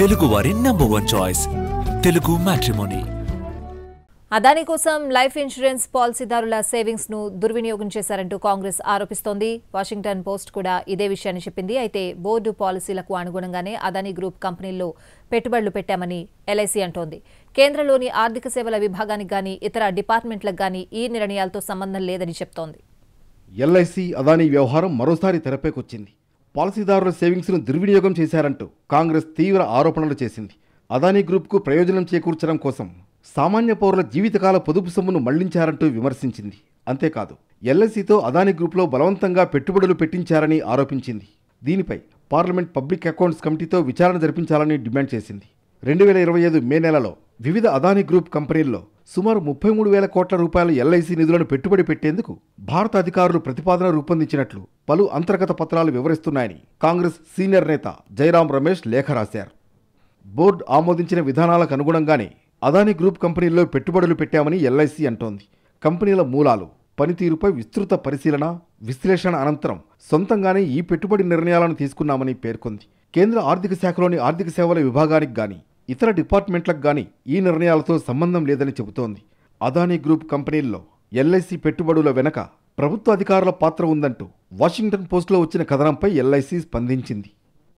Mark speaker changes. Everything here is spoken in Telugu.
Speaker 1: తెలుగువారి #1 చాయిస్ తెలుగు మ్యాట్రిమోనీ.
Speaker 2: అదాని కోసం లైఫ్ ఇన్సూరెన్స్ పాలసీదారుల సేవింగ్స్ ను దుర్వినియోగం చేశారంటూ కాంగ్రెస్ ఆరోపిస్తోంది. వాషింగ్టన్ పోస్ట్ కూడా ఇదే విషయాన్ని చెప్పింది. అయితే బోర్డు పాలసీలకు అనుగుణంగానే అదాని గ్రూప్ కంపెనీల్లో పెట్టుబడులు పెట్టామని ఎల్ఐసి అంటోంది. కేంద్రంలోని ఆర్థిక సేవల విభాగానికి గానీ ఇతర డిపార్ట్మెంట్లకు గానీ ఈ నిర్ణయాలతో సంబంధం లేదని చెప్తోంది.
Speaker 3: ఎల్ఐసి అదాని వ్యవహారం మరోసారి తెరపైకొచ్చింది. పాలసీదారుల సేవింగ్స్ను దుర్వినియోగం చేశారంటూ కాంగ్రెస్ తీవ్ర ఆరోపణలు చేసింది. అదాని గ్రూప్కు ప్రయోజనం చేకూర్చడం కోసం సామాన్య పౌరుల జీవితకాల పొదుపు సొమ్మును మళ్లించారంటూ విమర్శించింది. అంతేకాదు ఎల్ఐసితో అదాని గ్రూప్లో బలవంతంగా పెట్టుబడులు పెట్టించారని ఆరోపించింది. దీనిపై పార్లమెంట్ పబ్లిక్ అకౌంట్స్ కమిటీతో విచారణ జరిపించాలని డిమాండ్ చేసింది. 2025 మే నెలలో వివిధ అదాని గ్రూప్ కంపెనీల్లో సుమారు 33,000 కోట్ల రూపాయల ఎల్ఐసి నిధులను పెట్టుబడి పెట్టేందుకు భారత అధికారులు ప్రతిపాదన రూపొందించినట్లు పలు అంతర్గత పత్రాలు వివరిస్తున్నాయని కాంగ్రెస్ సీనియర్ నేత జైరాం రమేష్ లేఖ రాశారు. బోర్డు ఆమోదించిన విధానాలకు అనుగుణంగానే అదాని గ్రూప్ కంపెనీల్లో పెట్టుబడులు పెట్టామని ఎల్ఐసి అంటోంది. కంపెనీల మూలాలు, పనితీరుపై విస్తృత పరిశీలన, విశ్లేషణ అనంతరం సొంతంగానే ఈ పెట్టుబడి నిర్ణయాలను తీసుకున్నామని పేర్కొంది. కేంద్ర ఆర్థిక శాఖలోని ఆర్థిక సేవల విభాగానికి గానీ ఇతర డిపార్ట్మెంట్లకు గానీ ఈ నిర్ణయాలతో సంబంధం లేదని చెబుతోంది. అదాని గ్రూప్ కంపెనీల్లో ఎల్ఐసి పెట్టుబడుల వెనక ప్రభుత్వ అధికారుల పాత్ర ఉందంటూ వాషింగ్టన్ పోస్టులో వచ్చిన కథనంపై ఎల్ఐసి స్పందించింది.